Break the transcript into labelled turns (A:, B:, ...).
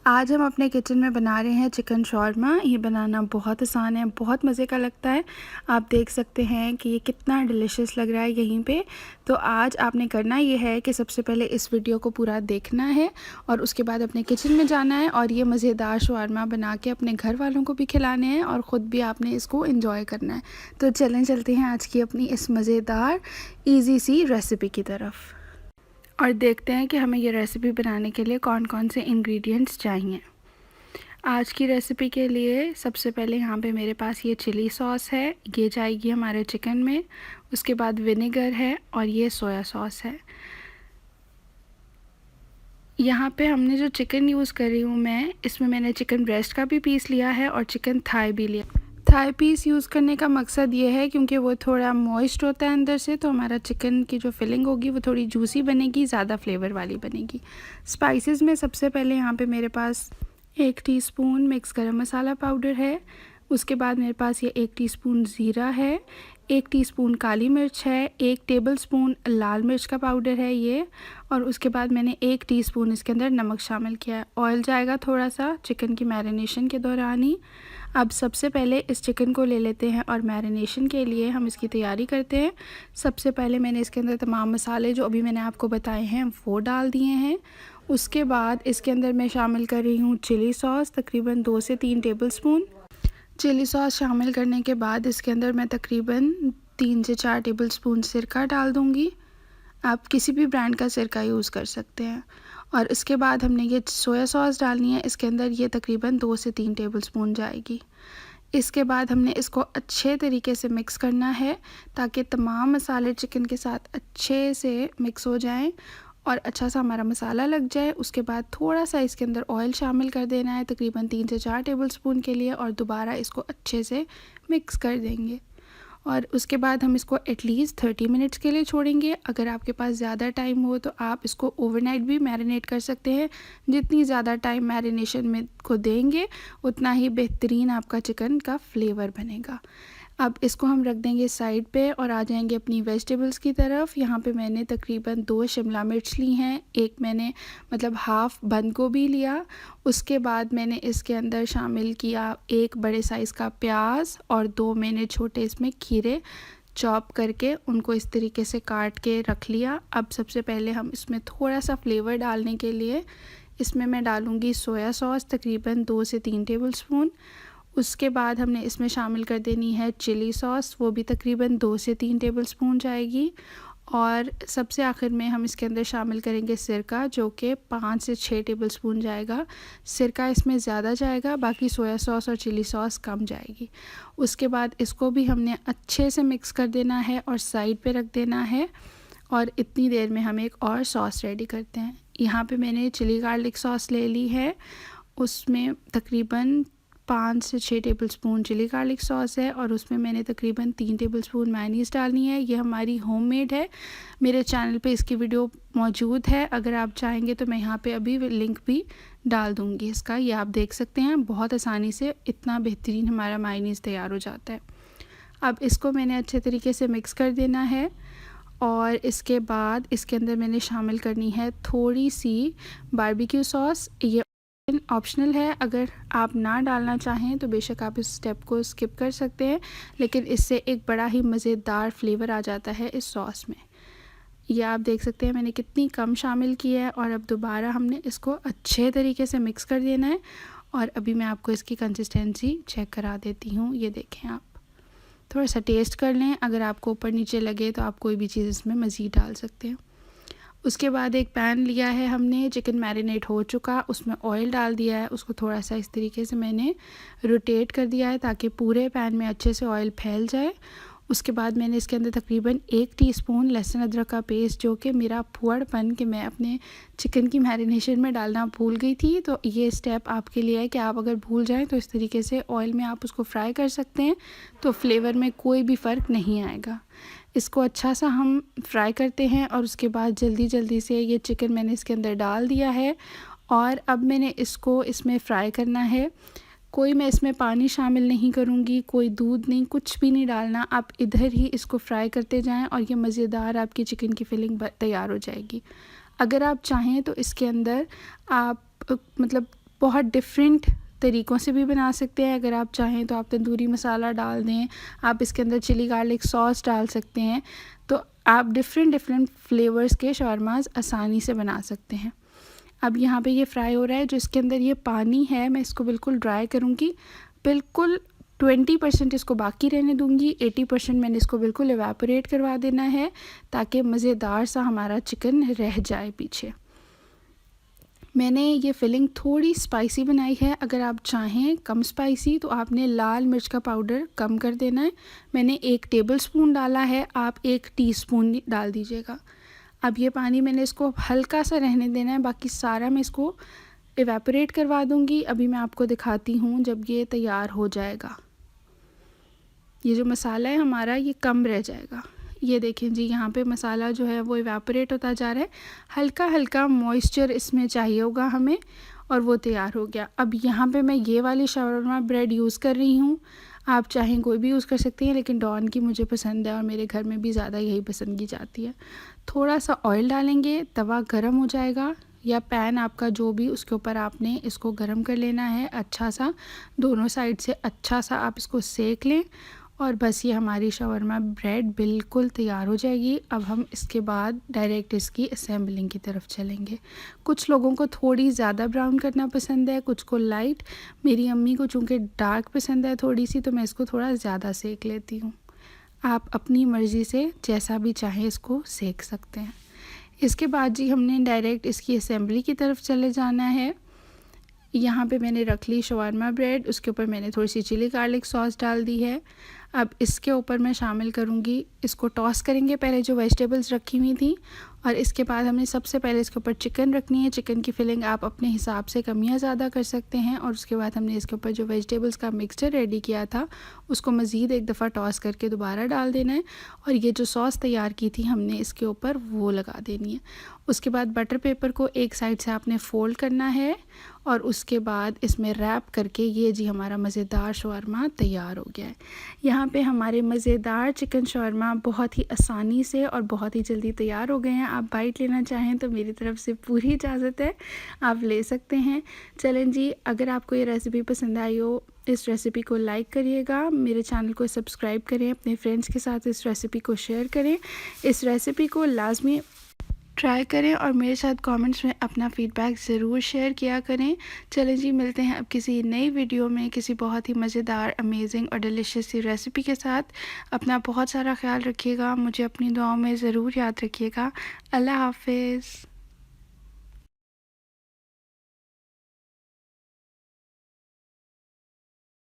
A: आज हम अपने किचन में बना रहे हैं चिकन शॉर्मा। ये बनाना बहुत आसान है, बहुत मज़े का लगता है। आप देख सकते हैं कि ये कितना डिलीशियस लग रहा है यहीं पे। तो आज आपने करना ये है कि सबसे पहले इस वीडियो को पूरा देखना है और उसके बाद अपने किचन में जाना है और ये मज़ेदार शॉर्मा बना के अपने घर वालों को भी खिलाने हैं और ख़ुद भी आपने इसको एंजॉय करना है। तो चलते हैं आज की अपनी इस मज़ेदार ईजी सी रेसिपी की तरफ और देखते हैं कि हमें ये रेसिपी बनाने के लिए कौन कौन से इंग्रेडिएंट्स चाहिए। आज की रेसिपी के लिए सबसे पहले यहाँ पे मेरे पास ये चिली सॉस है, ये जाएगी हमारे चिकन में। उसके बाद विनेगर है और ये सोया सॉस है। यहाँ पे हमने जो चिकन यूज़ कर रही हूँ मैं, इसमें मैंने चिकन ब्रेस्ट का भी पीस लिया है और चिकन थाई भी लिया। थाई पीस यूज़ करने का मकसद ये है क्योंकि वो थोड़ा मॉइस्ट होता है अंदर से, तो हमारा चिकन की जो फिलिंग होगी वो थोड़ी जूसी बनेगी, ज़्यादा फ्लेवर वाली बनेगी। स्पाइसेस में सबसे पहले यहाँ पे मेरे पास 1 टीस्पून मिक्स गरम मसाला पाउडर है। उसके बाद मेरे पास ये 1 टीस्पून ज़ीरा है, 1 टीस्पून काली मिर्च है, 1 टेबलस्पून लाल मिर्च का पाउडर है ये, और उसके बाद मैंने 1 टीस्पून इसके अंदर नमक शामिल किया है। ऑयल जाएगा थोड़ा सा चिकन की मैरिनेशन के दौरान ही। अब सबसे पहले इस चिकन को ले लेते हैं और मैरिनेशन के लिए हम इसकी तैयारी करते हैं। सबसे पहले मैंने इसके अंदर तमाम मसाले जो अभी मैंने आपको बताए हैं वो डाल दिए हैं। उसके बाद इसके अंदर मैं शामिल कर रही हूँ चिली सॉस, तकरीबन 2 से 3 टेबलस्पून। चिली सॉस शामिल करने के बाद इसके अंदर मैं तकरीबन 3 से 4 टेबलस्पून सिरका डाल दूँगी। आप किसी भी ब्रांड का सिरका यूज़ कर सकते हैं। और इसके बाद हमने ये सोया सॉस डालनी है इसके अंदर, ये तकरीबन 2 से 3 टेबलस्पून जाएगी। इसके बाद हमने इसको अच्छे तरीके से मिक्स करना है ताकि तमाम मसाले चिकन के साथ अच्छे से मिक्स हो जाएं और अच्छा सा हमारा मसाला लग जाए। उसके बाद थोड़ा सा इसके अंदर ऑयल शामिल कर देना है तकरीबन 3 से 4 टेबलस्पून के लिए, और दोबारा इसको अच्छे से मिक्स कर देंगे। और उसके बाद हम इसको एटलीस्ट 30 मिनट्स के लिए छोड़ेंगे। अगर आपके पास ज़्यादा टाइम हो तो आप इसको ओवरनाइट भी मैरिनेट कर सकते हैं। जितनी ज़्यादा टाइम मैरिनेशन में को देंगे उतना ही बेहतरीन आपका चिकन का फ्लेवर बनेगा। अब इसको हम रख देंगे साइड पे और आ जाएंगे अपनी वेजिटेबल्स की तरफ। यहाँ पे मैंने तकरीबन 2 शिमला मिर्च ली हैं, एक मैंने मतलब हाफ़ बंद गोभी लिया। उसके बाद मैंने इसके अंदर शामिल किया 1 बड़े साइज़ का प्याज और 2 मैंने छोटे इसमें खीरे चॉप करके उनको इस तरीके से काट के रख लिया। अब सबसे पहले हम इसमें थोड़ा सा फ्लेवर डालने के लिए इसमें मैं डालूँगी सोया सॉस तकरीबन 2 से 3 टेबलस्पून। उसके बाद हमने इसमें शामिल कर देनी है चिली सॉस, वो भी तकरीबन 2 से 3 टेबलस्पून जाएगी। और सबसे आखिर में हम इसके अंदर शामिल करेंगे सिरका, जो कि 5 से 6 टेबलस्पून जाएगा। सिरका इसमें ज़्यादा जाएगा, बाकी सोया सॉस और चिली सॉस कम जाएगी। उसके बाद इसको भी हमने अच्छे से मिक्स कर देना है और साइड पे रख देना है, और इतनी देर में हम एक और सॉस रेडी करते हैं। यहाँ पे मैंने चिली गार्लिक सॉस ले ली है, उसमें तकरीबन 5 से 6 टेबलस्पून चिली गार्लिक सॉस है और उसमें मैंने तकरीबन 3 टेबलस्पून मेयोनीज़ डालनी है। ये हमारी होममेड है, मेरे चैनल पे इसकी वीडियो मौजूद है। अगर आप चाहेंगे तो मैं यहाँ पे अभी लिंक भी डाल दूँगी इसका, ये आप देख सकते हैं। बहुत आसानी से इतना बेहतरीन हमारा मेयोनीज़ तैयार हो जाता है। अब इसको मैंने अच्छे तरीके से मिक्स कर देना है और इसके बाद इसके अंदर मैंने शामिल करनी है थोड़ी सी बारबेक्यू सॉस। ये ऑप्शनल है, अगर आप ना डालना चाहें तो बेशक आप इस स्टेप को स्किप कर सकते हैं, लेकिन इससे एक बड़ा ही मज़ेदार फ्लेवर आ जाता है इस सॉस में। ये आप देख सकते हैं मैंने कितनी कम शामिल की है। और अब दोबारा हमने इसको अच्छे तरीके से मिक्स कर देना है और अभी मैं आपको इसकी कंसिस्टेंसी चेक करा देती हूँ। ये देखें, आप थोड़ा सा टेस्ट कर लें, अगर आपको ऊपर नीचे लगे तो आप कोई भी चीज़ इसमें मज़ीद डाल सकते हैं। उसके बाद एक पैन लिया है हमने, चिकन मैरिनेट हो चुका, उसमें ऑयल डाल दिया है, उसको थोड़ा सा इस तरीके से मैंने रोटेट कर दिया है ताकि पूरे पैन में अच्छे से ऑयल फैल जाए। उसके बाद मैंने इसके अंदर तकरीबन 1 टीस्पून लहसुन अदरक का पेस्ट, जो कि मेरा फुअड़पन कि मैं अपने चिकन की मैरिनेशन में डालना भूल गई थी, तो ये स्टेप आपके लिए है कि आप अगर भूल जाएं तो इस तरीके से ऑयल में आप उसको फ्राई कर सकते हैं, तो फ्लेवर में कोई भी फ़र्क नहीं आएगा। इसको अच्छा सा हम फ्राई करते हैं और उसके बाद जल्दी से ये चिकन मैंने इसके अंदर डाल दिया है और अब मैंने इसको इसमें फ्राई करना है। कोई मैं इसमें पानी शामिल नहीं करूँगी, कोई दूध नहीं, कुछ भी नहीं डालना। आप इधर ही इसको फ्राई करते जाएं और ये मज़ेदार आपकी चिकन की फिलिंग तैयार हो जाएगी। अगर आप चाहें तो इसके अंदर आप मतलब बहुत डिफरेंट तरीक़ों से भी बना सकते हैं। अगर आप चाहें तो आप तंदूरी मसाला डाल दें, आप इसके अंदर चिली गार्लिक सॉस डाल सकते हैं। तो आप डिफरेंट फ्लेवर्स के शवारमाज़ आसानी से बना सकते हैं। अब यहाँ पे ये फ्राई हो रहा है, जो इसके अंदर ये पानी है मैं इसको बिल्कुल ड्राई करूँगी। बिल्कुल 20% इसको बाकी रहने दूँगी, 80% मैंने इसको बिल्कुल एवापोरेट करवा देना है ताकि मज़ेदार सा हमारा चिकन रह जाए पीछे। मैंने ये फिलिंग थोड़ी स्पाइसी बनाई है। अगर आप चाहें कम स्पाइसी तो आपने लाल मिर्च का पाउडर कम कर देना है। मैंने 1 टेबलस्पून डाला है, आप 1 टीस्पून डाल दीजिएगा। अब ये पानी मैंने इसको हल्का सा रहने देना है, बाकी सारा मैं इसको एवापोरेट करवा दूँगी। अभी मैं आपको दिखाती हूँ जब ये तैयार हो जाएगा। ये जो मसाला है हमारा ये कम रह जाएगा। ये देखें जी, यहाँ पे मसाला जो है वो इवेपोरेट होता जा रहा है, हल्का हल्का मॉइस्चर इसमें चाहिए होगा हमें, और वो तैयार हो गया। अब यहाँ पे मैं ये वाली शवरमा ब्रेड यूज़ कर रही हूँ, आप चाहें कोई भी यूज़ कर सकती हैं, लेकिन डॉन की मुझे पसंद है और मेरे घर में भी ज़्यादा यही पसंद की जाती है। थोड़ा सा ऑयल डालेंगे, तवा गर्म हो जाएगा या पैन आपका जो भी, उसके ऊपर आपने इसको गर्म कर लेना है अच्छा सा, दोनों साइड से अच्छा सा आप इसको सेक लें और बस ये हमारी शवरमा ब्रेड बिल्कुल तैयार हो जाएगी। अब हम इसके बाद डायरेक्ट इसकी असेंबलिंग की तरफ चलेंगे। कुछ लोगों को थोड़ी ज़्यादा ब्राउन करना पसंद है, कुछ को लाइट। मेरी अम्मी को चूँकि डार्क पसंद है थोड़ी सी, तो मैं इसको थोड़ा ज़्यादा सेक लेती हूँ। आप अपनी मर्ज़ी से जैसा भी चाहें इसको सेक सकते हैं। इसके बाद जी हमने डायरेक्ट इसकी असेंबली की तरफ चले जाना है। यहाँ पे मैंने रख ली शवारमा ब्रेड, उसके ऊपर मैंने थोड़ी सी चिली गार्लिक सॉस डाल दी है। अब इसके ऊपर मैं शामिल करूँगी, इसको टॉस करेंगे पहले जो वेजिटेबल्स रखी हुई थी, और इसके बाद हमने सबसे पहले इसके ऊपर चिकन रखनी है। चिकन की फिलिंग आप अपने हिसाब से कम या ज़्यादा कर सकते हैं, और उसके बाद हमने इसके ऊपर जो वेजिटेबल्स का मिक्सचर रेडी किया था उसको मज़ीद एक दफ़ा टॉस करके दोबारा डाल देना है, और ये जो सॉस तैयार की थी हमने इसके ऊपर वो लगा देनी है। उसके बाद बटर पेपर को एक साइड से आपने फ़ोल्ड करना है और उसके बाद इसमें रैप करके, ये जी हमारा मज़ेदार शवरमा तैयार हो गया है। यहाँ पे हमारे मज़ेदार चिकन शवरमा बहुत ही आसानी से और बहुत ही जल्दी तैयार हो गए हैं। आप बाइट लेना चाहें तो मेरी तरफ से पूरी इजाज़त है, आप ले सकते हैं। चलें जी, अगर आपको ये रेसिपी पसंद आई हो, इस रेसिपी को लाइक करिएगा, मेरे चैनल को सब्सक्राइब करें, अपने फ्रेंड्स के साथ इस रेसिपी को शेयर करें, इस रेसिपी को लाजमी ट्राई करें और मेरे साथ कमेंट्स में अपना फ़ीडबैक ज़रूर शेयर किया करें। चलें जी, मिलते हैं अब किसी नई वीडियो में किसी बहुत ही मज़ेदार, अमेजिंग और डिलीशियस सी रेसिपी के साथ। अपना बहुत सारा ख्याल रखिएगा, मुझे अपनी दुआओं में ज़रूर याद रखिएगा। अल्लाह हाफ़िज़।